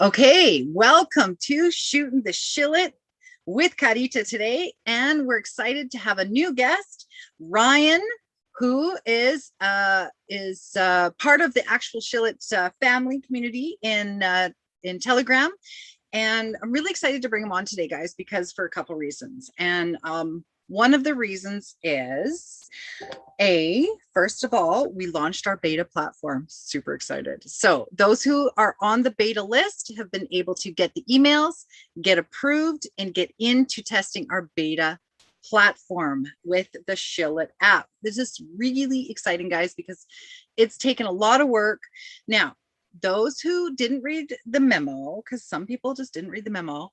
Okay, welcome to Shootin the Shillit with Karita today, and we're excited to have a new guest, Ryan, who is part of the actual Shillit family community in Telegram. And I'm really excited to bring him on today, guys, because for a couple reasons. And one of the reasons is first of all, we launched our beta platform. Super excited. So those who are on the beta list have been able to get the emails, get approved, and get into testing our beta platform with the Shillit app. This is really exciting, guys, because it's taken a lot of work. Now, those who didn't read the memo, because some people just didn't read the memo,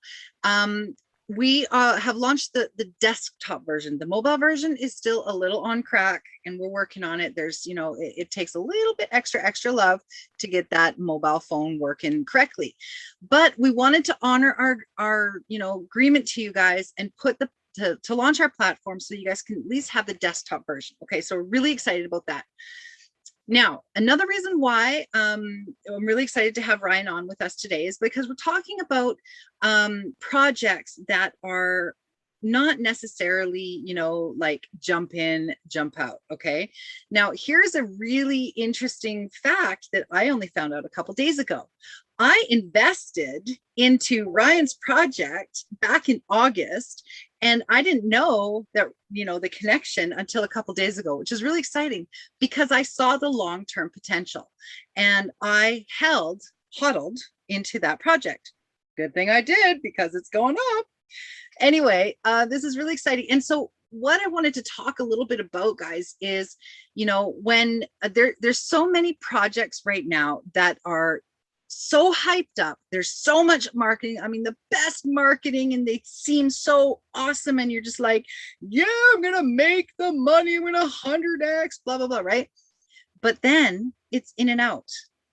we have launched the desktop version. The mobile version is still a little on crack, and we're working on it. There's, it takes a little bit extra love to get that mobile phone working correctly. But we wanted to honor our agreement to you guys and put to launch our platform so you guys can at least have the desktop version. Okay, so we're really excited about that. Now, another reason why I'm really excited to have Ryan on with us today is because we're talking about projects that are not necessarily, like jump in, jump out. Okay. Now, here's a really interesting fact that I only found out a couple days ago. I invested into Ryan's project back in August, and I didn't know that, the connection until a couple days ago, which is really exciting because I saw the long-term potential and I hodled into that project. Good thing I did, because it's going up. Anyway, this is really exciting. And so what I wanted to talk a little bit about, guys, is, when there's so many projects right now that are so hyped up. There's so much marketing. I mean, the best marketing, and they seem so awesome. And you're just like, yeah, I'm going to make the money. I'm going to 100x, blah, blah, blah, right? But then it's in and out,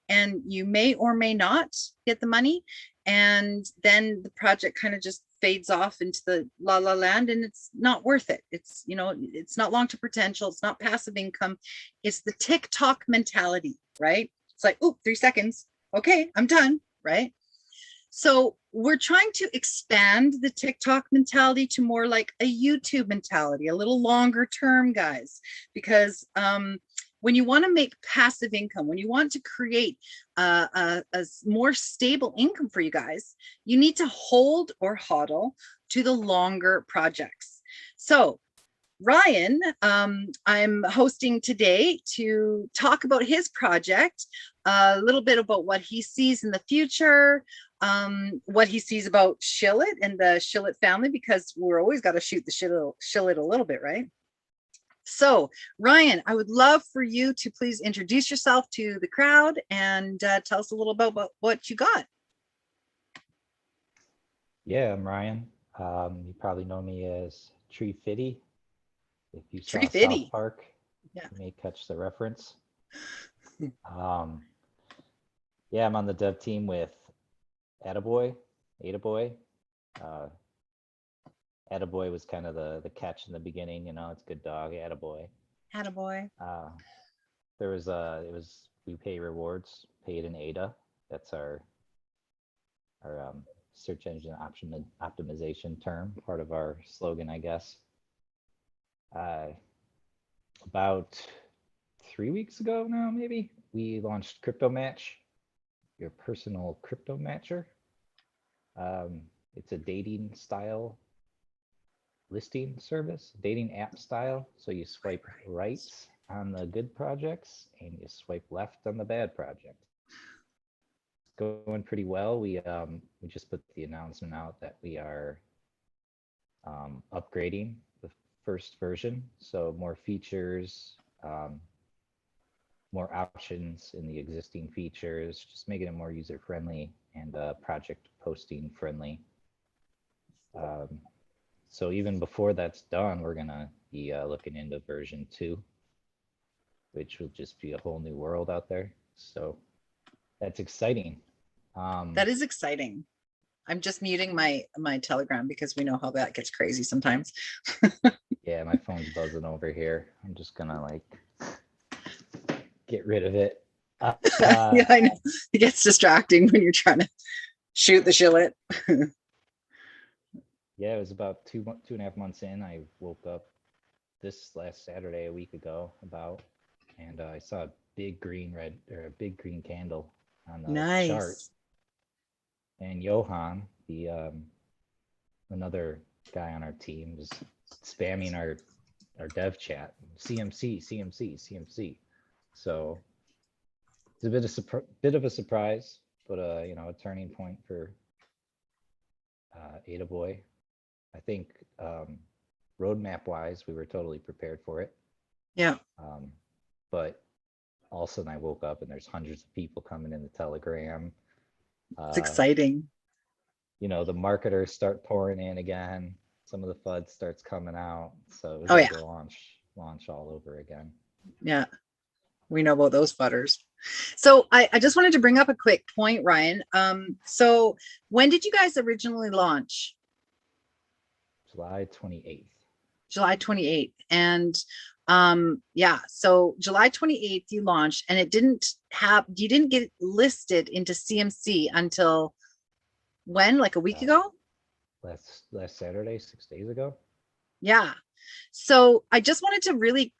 and you may or may not get the money. And then the project kind of just fades off into the la la land, and it's not worth it. It's, it's not long-term potential. It's not passive income. It's the TikTok mentality, right? It's like, oh, 3 seconds. Okay, I'm done, right? So we're trying to expand the TikTok mentality to more like a YouTube mentality, a little longer term, guys, because when you want to make passive income, when you want to create a more stable income for you guys, you need to hold or hodl to the longer projects. So Ryan, I'm hosting today to talk about his project, a little bit about what he sees in the future, what he sees about Shillit and the Shillit family, because we're always got to shoot the Shillit a little bit, right? So Ryan, I would love for you to please introduce yourself to the crowd and tell us a little about what you got. Yeah, I'm Ryan. You probably know me as TreeFitty. If you saw TreeFitty. South Park, yeah, you may catch the reference. Yeah, I'm on the dev team with ADAboy. ADAboy was kind of the catch in the beginning, it's good dog, ADAboy. We pay rewards paid in ADA. That's our search engine optimization term, part of our slogan, I guess. About 3 weeks ago now, maybe, we launched Cryptomatch, your personal crypto matcher. It's a dating style listing service, dating app style. So you swipe right on the good projects and you swipe left on the bad project. It's going pretty well. We just put the announcement out that we are upgrading the first version, so more features, more options in the existing features, just making it more user friendly and project posting friendly. So even before that's done, we're gonna be looking into version 2, which will just be a whole new world out there. So that's exciting. That is exciting. I'm just muting my Telegram because we know how that gets crazy sometimes. Yeah, my phone's buzzing over here. I'm just gonna like get rid of it. Yeah, I know. It gets distracting when you're trying to shoot the shillit. Yeah, it was about 2.5 months in. I woke up this last Saturday, a week ago, and I saw a big green candle on the chart. Nice. And Johan, the another guy on our team, was spamming our dev chat, CMC, CMC, CMC. So it's a bit of a surprise, but you know, a turning point for ADAboy. I think roadmap wise, we were totally prepared for it. Yeah. But all of a sudden I woke up and there's hundreds of people coming in the Telegram. It's exciting. You know, the marketers start pouring in again. Some of the FUD starts coming out. So it was Oh, like yeah. a launch all over again. Yeah. We know about those butters. So I just wanted to bring up a quick point, Ryan. So when did you guys originally launch? July 28th. July 28th. And yeah, so July 28th you launched, and you didn't get listed into CMC until when? Like a week ago? Last Saturday, 6 days ago. Yeah. So I just wanted to really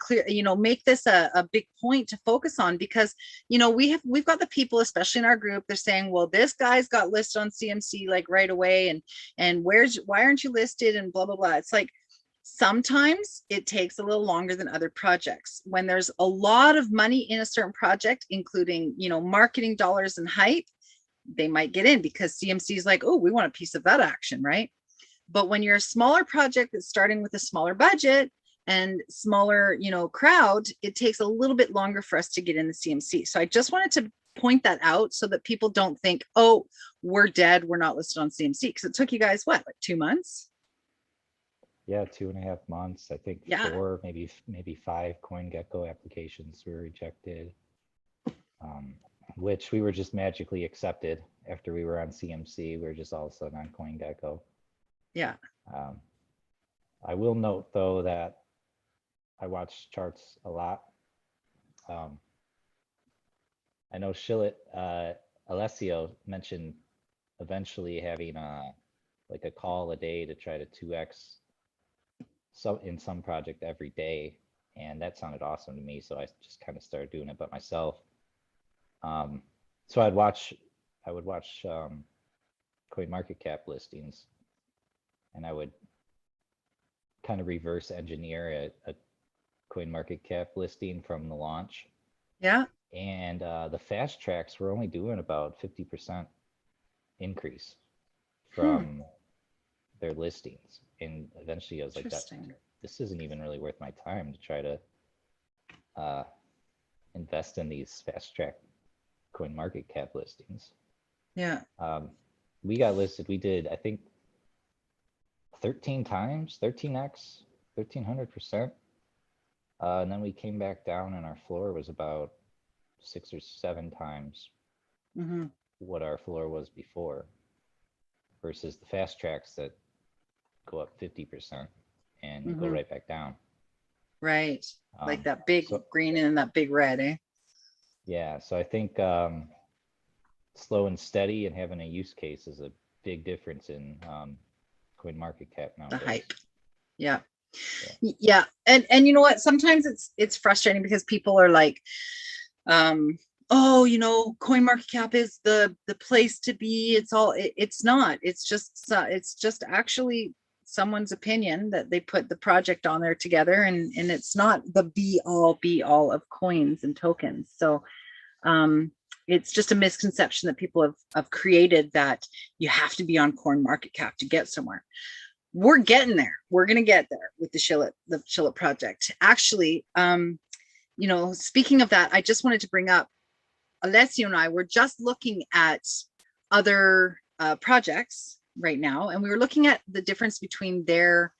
make this a big point to focus on, because, we've got the people, especially in our group, they're saying, well, this guy's got listed on CMC like right away. And why aren't you listed, and blah, blah, blah. It's like, sometimes it takes a little longer than other projects. When there's a lot of money in a certain project, including, marketing dollars and hype, they might get in because CMC is like, oh, we want a piece of that action, right? But when you're a smaller project that's starting with a smaller budget and smaller, crowd, it takes a little bit longer for us to get in the CMC. So I just wanted to point that out so that people don't think, oh, we're dead, we're not listed on CMC, because it took you guys what, like 2 months? Yeah, 2.5 months. I think Yeah. 4, maybe 5 CoinGecko applications were rejected, which we were just magically accepted after we were on CMC. We were just all of a sudden on CoinGecko. Yeah. I will note though that I watch charts a lot. I know Shillit, Alessio mentioned eventually having like a call a day to try to 2x in some project every day, and that sounded awesome to me. So I just kind of started doing it by myself. So I would watch CoinMarketCap listings, and I would kind of reverse engineer a CoinMarketCap listing from the launch. Yeah. And the fast tracks were only doing about 50% increase from their listings. And eventually I was like, this isn't even really worth my time to try to invest in these fast track CoinMarketCap listings. Yeah. We got listed, we did, I think, 13 times, 13x, 1300%. And then we came back down and our floor was about 6 or 7 times what our floor was before, versus the fast tracks that go up 50% and go right back down. Right. Like that big green and that big red, eh? Yeah. So I think slow and steady and having a use case is a big difference in CoinMarketCap nowadays. The hype. Yeah. Yeah. And you know what? Sometimes it's frustrating because people are like, oh, CoinMarketCap is the place to be. It's not. It's just actually someone's opinion that they put the project on there together, and it's not the be all of coins and tokens. So it's just a misconception that people have created, that you have to be on CoinMarketCap to get somewhere. We're getting there. We're going to get there with the Shillit project. Actually, speaking of that, I just wanted to bring up, Alessio and I were just looking at other projects right now, and we were looking at the difference between their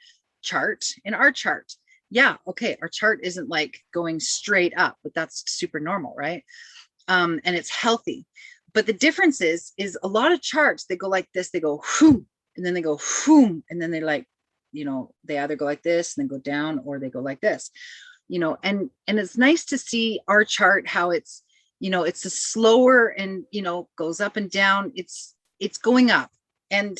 chart and our chart. Yeah, okay, our chart isn't like going straight up, but that's super normal, right? And it's healthy. But the difference is a lot of charts, they go like this, they go whoom, and then they go whoom, and then they like, they either go like this and then go down, or they go like this, and it's nice to see our chart, how it's it's a slower and, goes up and down. It's going up. And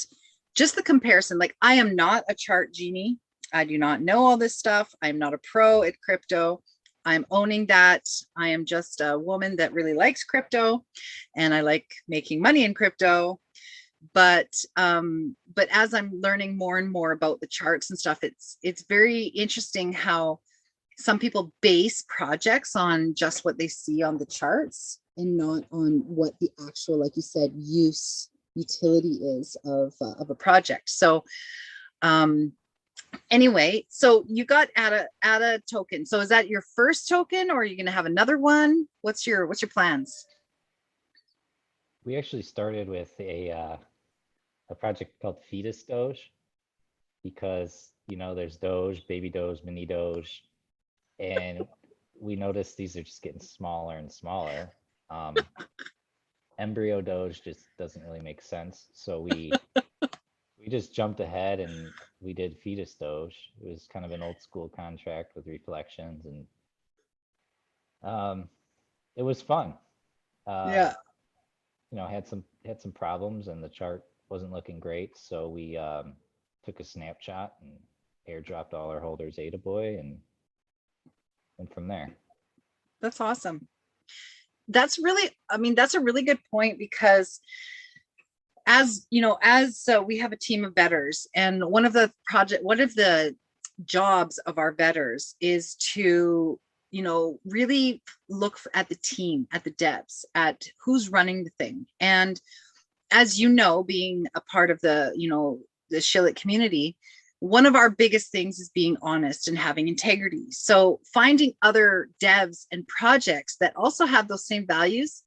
just the comparison, like I am not a chart genie. I do not know all this stuff. I'm not a pro at crypto. I'm owning that. I am just a woman that really likes crypto and I like making money in crypto. But as I'm learning more and more about the charts and stuff, it's very interesting how some people base projects on just what they see on the charts and not on what the actual, like you said, utility is of a project. So anyway, so you got ADA token. So is that your first token, or are you going to have another one? What's your plans? We actually started with a project called Fetus Doge, because there's Doge, baby Doge, mini Doge, and we noticed these are just getting smaller and smaller. Embryo Doge just doesn't really make sense, so we just jumped ahead and we did Fetus Doge. It was kind of an old school contract with reflections, and it was fun. Yeah. Had some problems and the chart wasn't looking great, so we took a snapshot and airdropped all our holders ADAboy and from there. That's awesome. That's a really good point, because as we have a team of bettors, and one of the jobs of our bettors is to really look at the team, at the devs, at who's running the thing. And as being a part of the Shillit community, one of our biggest things is being honest and having integrity. So finding other devs and projects that also have those same values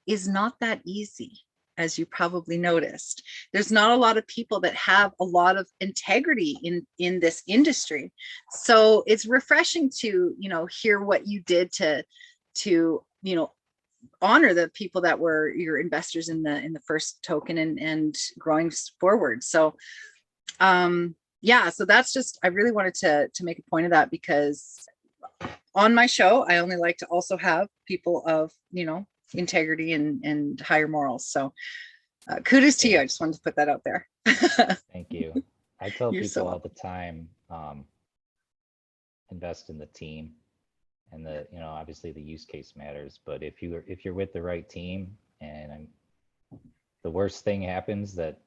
is not that easy. As you probably noticed, there's not a lot of people that have a lot of integrity in this industry. So it's refreshing to hear what you did to honor the people that were your investors in the first token and growing forward. So yeah, so that's just, I really wanted to make a point of that, because on my show I only like to also have people of integrity and higher morals. So kudos to you. I just wanted to put that out there. Thank you. I tell You're people so all the time, invest in the team, and obviously the use case matters, but if you're with the right team and the worst thing happens, that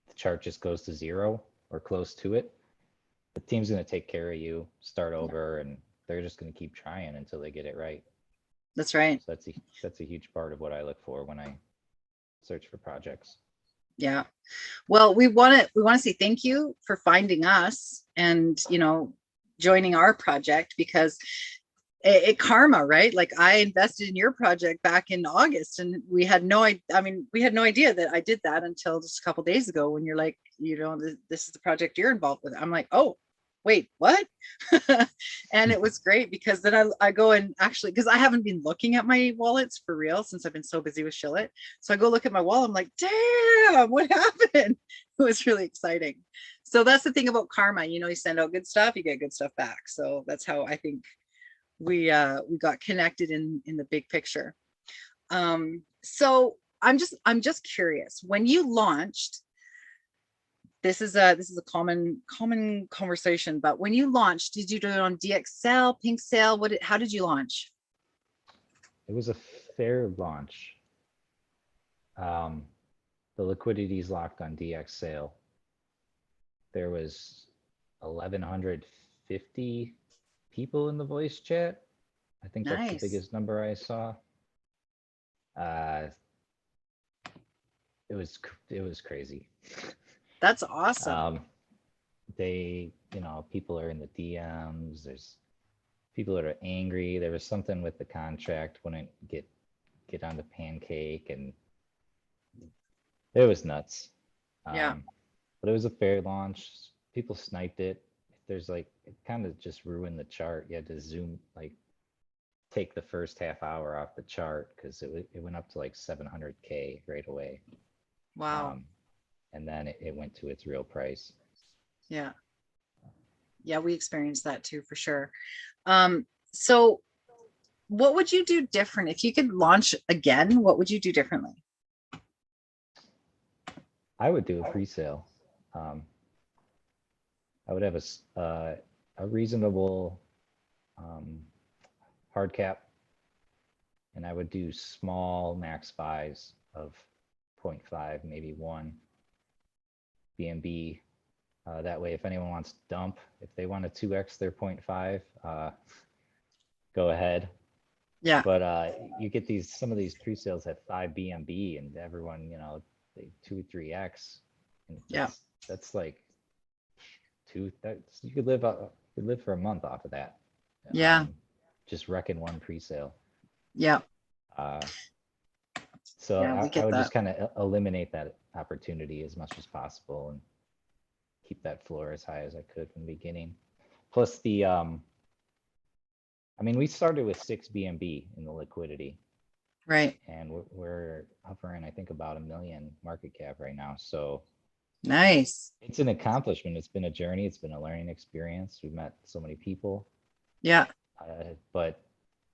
the chart just goes to zero or close to it, the team's going to take care of you, start over, and they're just going to keep trying until they get it right. That's right. So that's a huge part of what I look for when I search for projects. Yeah. Well, we want to say thank you for finding us and, joining our project, because it karma, right? Like I invested in your project back in August, and we had no idea that I did that until just a couple of days ago, when you're like, this is the project you're involved with. I'm like, oh, wait, what? And it was great, because then I go and actually, because I haven't been looking at my wallets for real since I've been so busy with Shillit. So I go look at my wallet. I'm like, damn, what happened? It was really exciting. So that's the thing about karma. You send out good stuff, you get good stuff back. So that's how I think we got connected in the big picture. So I'm just curious, when you launched, this is a common conversation, but when you launched, did you do it on DXL, Pink Sale? How did you launch? It was a fair launch. The liquidity is locked on DX sale. There was 1,150 people in the voice chat. I think Nice. That's the biggest number I saw. It was crazy. That's awesome. People are in the DMs. There's people that are angry. There was something with the contract, wouldn't get onto Pancake, and it was nuts. Yeah. But it was a fair launch. People sniped it. It kind of just ruined the chart. You had to take the first half hour off the chart, because it went up to like 700K right away. Wow. And then it went to its real price. Yeah. Yeah, we experienced that too, for sure. So what would you do different if you could launch again? What would you do differently? I would do a pre-sale. I would have a reasonable hard cap, and I would do small max buys of 0.5, maybe 1 BNB. That way, if anyone wants to dump, if they want to 2x their 0.5, go ahead. Yeah. But you get some of these pre-sales at 5 BNB, and everyone, they 2 or 3x. And that's like you could live for a month off of that. Yeah. Just wrecking one pre-sale. Yeah. So Yeah, I would just kind of eliminate that opportunity as much as possible and keep that floor as high as I could from the beginning. Plus we started with 6 BNB in the liquidity. Right. And we're hovering, I think, about $1 million market cap right now. So nice. It's an accomplishment. It's been a journey. It's been a learning experience. We've met so many people. Yeah. But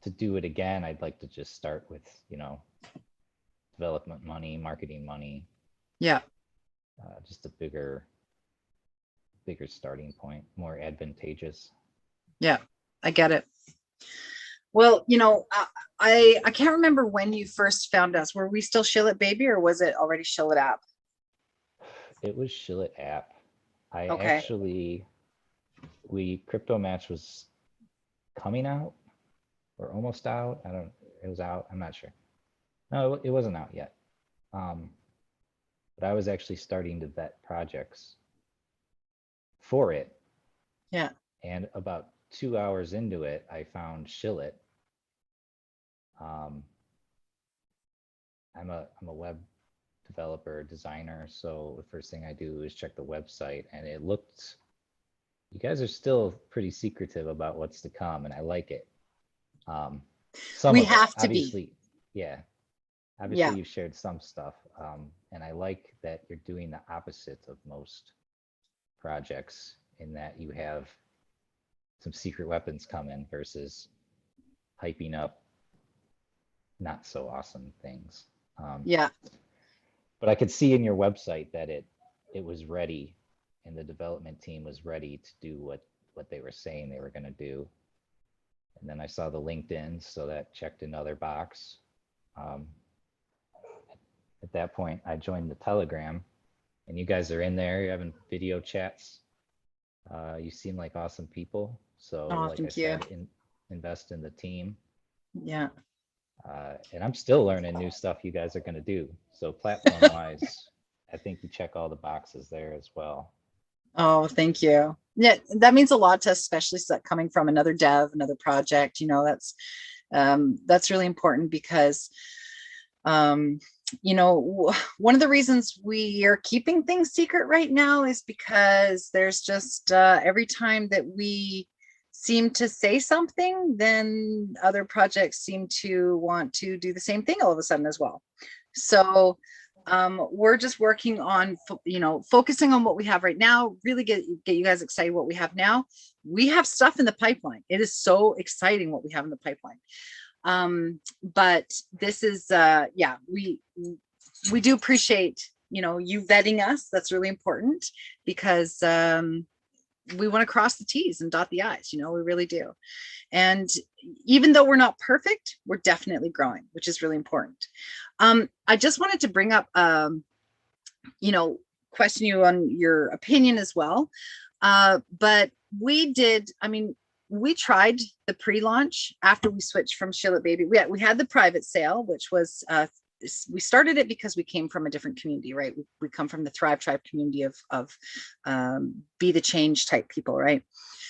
to do it again, I'd like to just start with, development money, marketing money. Yeah. Just a bigger starting point, more advantageous. Yeah, I get it. Well, I can't remember when you first found us. Were we still SHILLIT Baby, or was it already SHILLIT app? It was SHILLIT app. Okay. Crypto Match was coming out or almost out. It was out. I'm not sure. No, it wasn't out yet. But I was actually starting to vet projects for it. Yeah. And about 2 hours into it, I found SHILLIT. I'm a web developer, designer, so the first thing I do is check the website, and you guys are still pretty secretive about what's to come, and I like it. We have to be. Yeah. Obviously, you've shared some stuff, and I like that you're doing the opposite of most projects in that you have some secret weapons coming versus hyping up not so awesome things. Yeah. But I could see in your website that it was ready, and the development team was ready to do what they were saying they were going to do. And then I saw the LinkedIn, so that checked another box. At that point, I joined the Telegram, and you guys are in there. You're having video chats. You seem like awesome people. So, like I said, invest in the team. Yeah. And I'm still learning new stuff you guys are going to do. So platform-wise, I think you check all the boxes there as well. Oh, thank you. Yeah, that means a lot to us, especially coming from another dev, another project. That's really important because, one of the reasons we are keeping things secret right now is because there's just every time that we seem to say something, then other projects seem to want to do the same thing all of a sudden as well. So we're just working on, focusing on what we have right now, really get you guys excited what we have now. We have stuff in the pipeline. It is so exciting what we have in the pipeline. But this is, we do appreciate, you vetting us. That's really important because, we want to cross the T's and dot the I's, we really do. And even though we're not perfect, we're definitely growing, which is really important. I just wanted to bring up, question you on your opinion as well. But we tried the pre-launch after we switched from SHILLIT Baby. We had the private sale, which was, we started it because we came from a different community, right? We come from the Thrive Tribe community of be the change type people, right?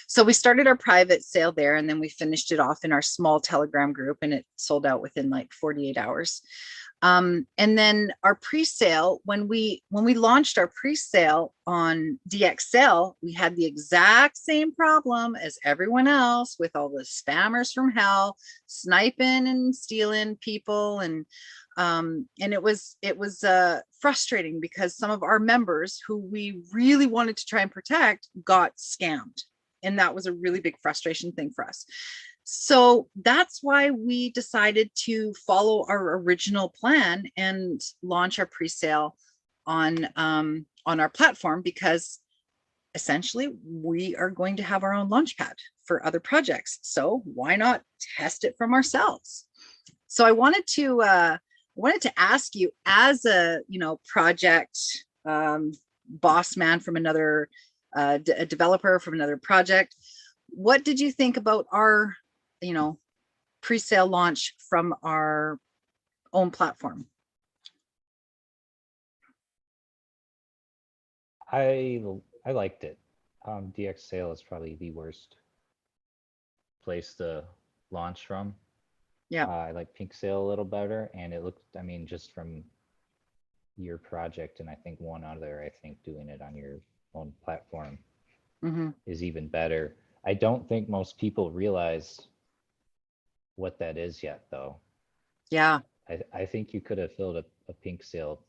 So we started our private sale there, and then we finished it off in our small Telegram group, and it sold out within like 48 hours. And then our pre-sale, when we launched our pre-sale on DXL, we had the exact same problem as everyone else with all the spammers from hell sniping and stealing people. And it was frustrating because some of our members who we really wanted to try and protect got scammed. And that was a really big frustration thing for us. So that's why we decided to follow our original plan and launch our pre-sale on our platform, because essentially we are going to have our own launchpad for other projects. So why not test it from ourselves? So I wanted to ask you, as a project boss man from another a developer from another project, what did you think about our pre-sale launch from our own platform? I liked it. DX sale is probably the worst place to launch from. Yeah. I like Pink Sale a little better, and it looked, I mean, just from your project, and I think one other, I think doing it on your own platform is even better. I don't think most people realize what that is yet, though. Yeah. I think you could have filled a Pink Sale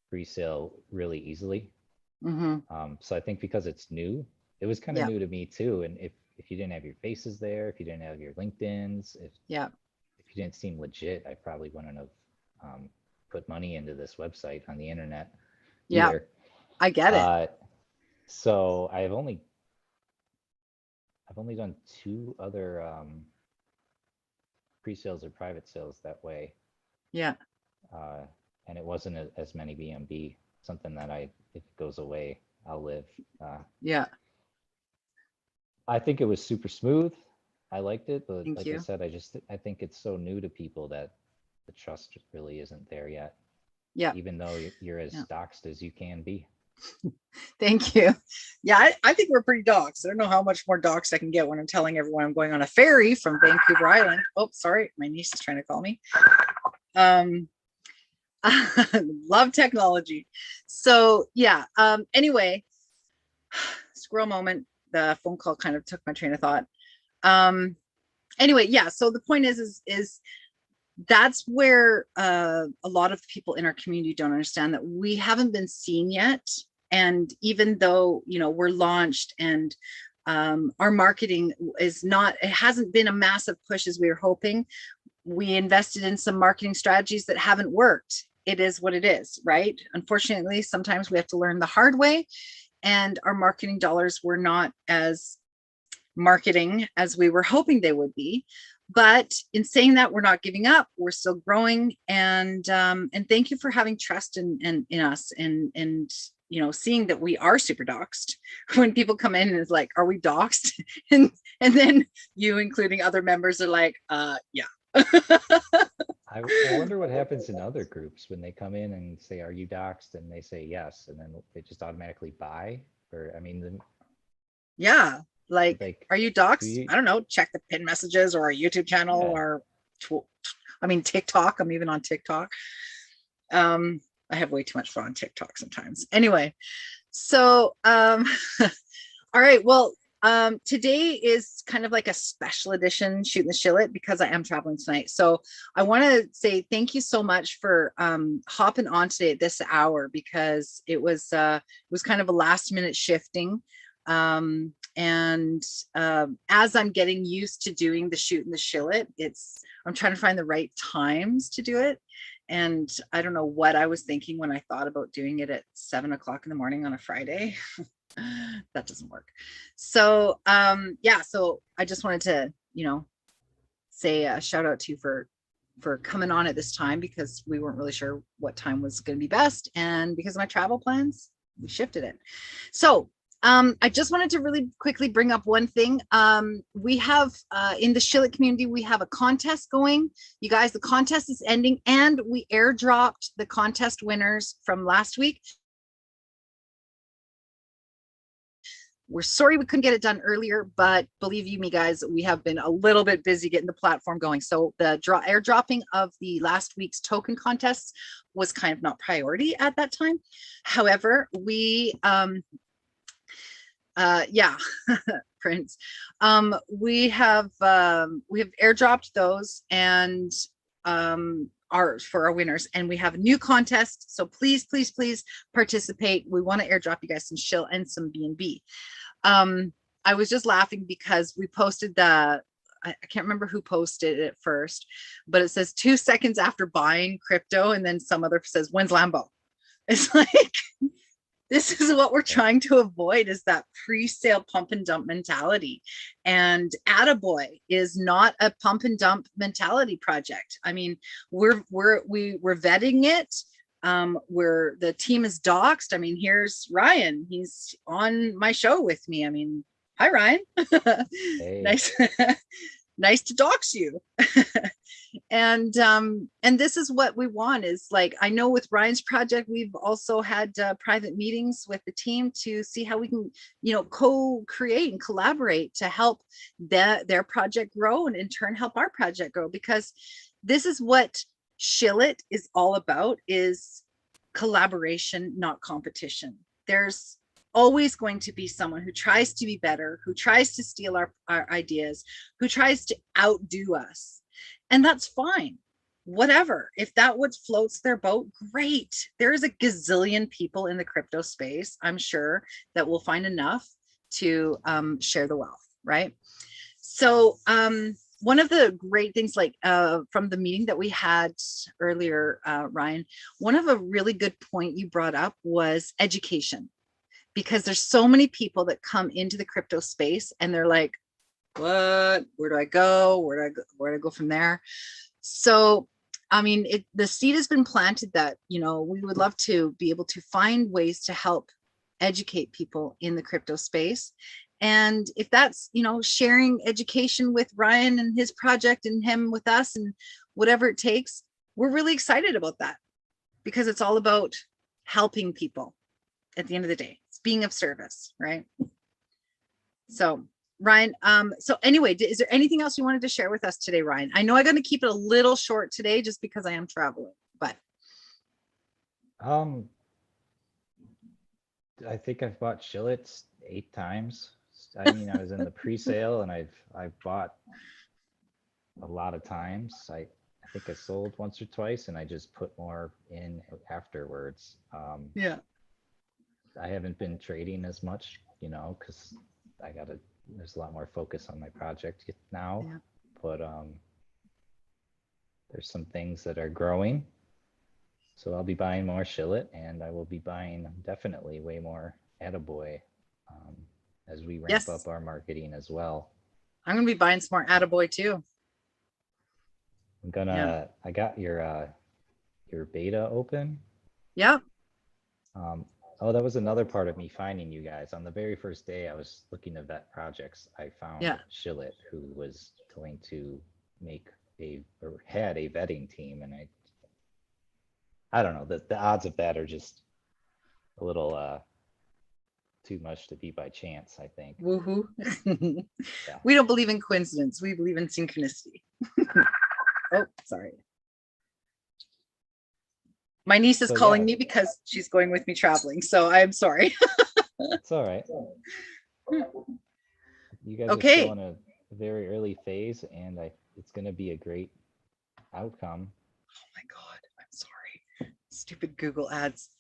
pre-sale really easily. So I think because it's new, it was kind of new to me too. And if you didn't have your faces there, if you didn't have your LinkedIn's, if you didn't seem legit, I probably wouldn't have put money into this website on the internet either. I get it. So I've only done 2 other pre-sales or private sales that way. Yeah. And it wasn't as many BMB, something that if it goes away, I'll live. Yeah. I think it was super smooth. I liked it, but Thank like you. I said, I think it's so new to people that the trust really isn't there yet. Yeah. Even though you're as doxed as you can be. Thank you. Yeah, I think we're pretty doxed. I don't know how much more doxed I can get when I'm telling everyone I'm going on a ferry from Vancouver Island. Oh, sorry, my niece is trying to call me. Love technology. So yeah. Anyway, squirrel moment. The phone call kind of took my train of thought. Anyway, yeah. So the point is that's where a lot of people in our community don't understand that we haven't been seen yet. And even though, we're launched and our marketing is not, it hasn't been a massive push as we were hoping. We invested in some marketing strategies that haven't worked. It is what it is, right? Unfortunately, sometimes we have to learn the hard way, and our marketing dollars were not as marketing as we were hoping they would be. But in saying that, we're not giving up. We're still growing, and thank you for having trust in us, and seeing that we are super doxed. When people come in and it's like, are we doxed? and then you, including other members, are like, yeah. I wonder what happens in other groups when they come in and say, are you doxed? And they say yes, and then they just automatically buy. Or I mean, yeah, like are you doxed? I don't know, check the pin messages or our YouTube channel, or TikTok. I'm even on TikTok. I have way too much fun on TikTok sometimes. Anyway, so all right, well, today is kind of like a special edition Shootin the Shillit because I am traveling tonight. So I want to say thank you so much for hopping on today at this hour, because it was kind of a last minute shifting. As I'm getting used to doing the Shootin the Shillit, I'm trying to find the right times to do it. And I don't know what I was thinking when I thought about doing it at 7 o'clock in the morning on a Friday. That doesn't work. So yeah, so I just wanted to say a shout out to you for coming on at this time, because we weren't really sure what time was going to be best, and because of my travel plans we shifted it. So I just wanted to really quickly bring up one thing. We have in the Shillit community, we have a contest going. You guys, the contest is ending, and we airdropped the contest winners from last week. We're sorry we couldn't get it done earlier, but believe you me, guys, we have been a little bit busy getting the platform going. So the airdropping of the last week's token contests was kind of not priority at that time. However, we yeah, Prince, we have airdropped those, and for our winners, and we have a new contest. So please participate. We want to airdrop you guys some shill and some BNB. I was just laughing because we posted the, I can't remember who posted it first, but it says 2 seconds after buying crypto, and then some other says, when's Lambo? It's like, this is what we're trying to avoid, is that pre-sale pump and dump mentality. And ADAboy is not a pump and dump mentality project. I mean, we're vetting it. The team is doxed. I mean, here's Ryan. He's on my show with me. I mean, hi, Ryan. Hey. Nice. Nice to dox you. And this is what we want, is like, I know with Ryan's project, we've also had private meetings with the team to see how we can, you know, co-create and collaborate to help their project grow, and in turn help our project grow, because this is what SHILLIT is all about, is collaboration, not competition. There's always going to be someone who tries to be better, who tries to steal our ideas, who tries to outdo us. And that's fine. Whatever. If that what floats their boat, great. There's a gazillion people in the crypto space, I'm sure, that will find enough to share the wealth, right? So one of the great things, like from the meeting that we had earlier, Ryan, one of a really good point you brought up was education. Because there's so many people that come into the crypto space and they're like, what, where do I go? Where do I go from there? So, I mean, the seed has been planted that, you know, we would love to be able to find ways to help educate people in the crypto space. And if that's, you know, sharing education with Ryan and his project, and him with us, and whatever it takes, we're really excited about that, because it's all about helping people at the end of the day. It's being of service, right? So Ryan, so anyway, is there anything else you wanted to share with us today, Ryan? I know I'm going to keep it a little short today just because I am traveling, but I think I've bought Shillits 8 times. I mean, I was in the pre-sale, and I've bought a lot of times. I think I sold once or twice, and I just put more in afterwards. yeah. I haven't been trading as much, you know, because there's a lot more focus on my project now. Yeah. But there's some things that are growing. So I'll be buying more Shillit, and I will be buying definitely way more ADAboy as we ramp up our marketing as well. I'm going to be buying some more ADAboy too. I got your beta open. Yeah. Oh, that was another part of me finding you guys. On the very first day I was looking to vet projects, I found Shillit, who was going to had a vetting team, and I don't know, the odds of that are just a little too much to be by chance, I think. Woohoo. Yeah. We don't believe in coincidence. We believe in synchronicity. Oh, sorry. My niece is calling me because she's going with me traveling, so I'm sorry. It's all right. You guys are still in a very early phase, and it's going to be a great outcome. Oh my God, I'm sorry. Stupid Google ads.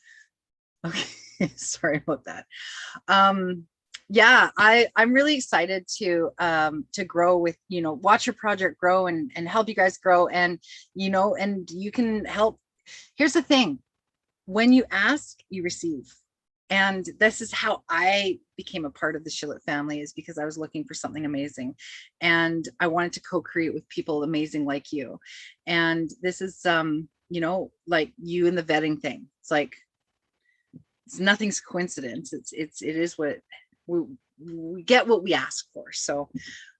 Okay, sorry about that. Yeah, I'm really excited to grow with, you know, watch your project grow and help you guys grow, and you know, and you can help. Here's the thing, when you ask, you receive. And this is how I became a part of the Shillit family, is because I was looking for something amazing, and I wanted to co-create with people amazing like you. And this is, you know, like you and the vetting thing. It's like, nothing's coincidence. It is what we get, what we ask for. So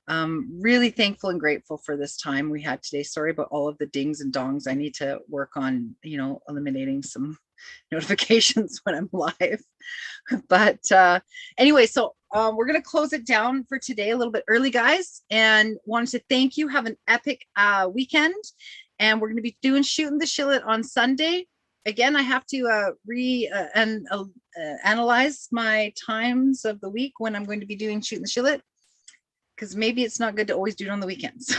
really thankful and grateful for this time we had today. Sorry about all of the dings and dongs. I need to work on, you know, eliminating some notifications when I'm live. But anyway, so we're going to close it down for today a little bit early, guys, and wanted to thank you. Have an epic weekend, and we're going to be doing Shootin the Shillit on Sunday. Again, I have to analyze my times of the week when I'm going to be doing Shootin the Shillit, because maybe it's not good to always do it on the weekends.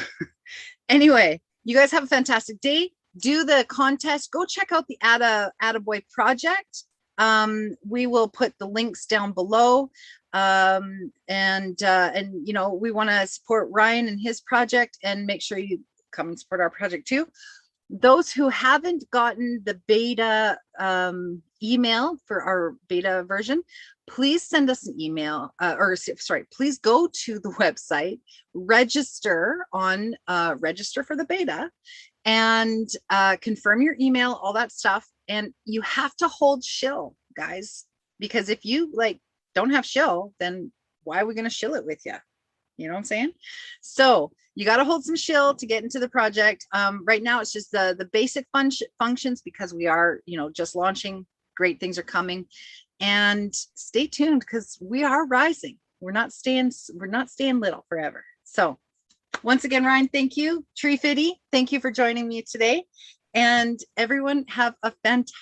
Anyway, you guys have a fantastic day. Do the contest. Go check out the ADAboy project. We will put the links down below. And you know, we want to support Ryan and his project, and make sure you come and support our project too. Those who haven't gotten the beta email for our beta version, please send us an email, or sorry, please go to the website, register for the beta, and confirm your email, all that stuff. And you have to hold shill, guys, because if you like don't have shill, then why are we going to shill it with you? You know what I'm saying? So you got to hold some shill to get into the project. Right now, it's just the basic functions, because we are, you know, just launching. Great things are coming, and stay tuned, because we are rising. We're not staying little forever. So once again, Ryan, thank you. TreeFitty, thank you for joining me today. And everyone have a fantastic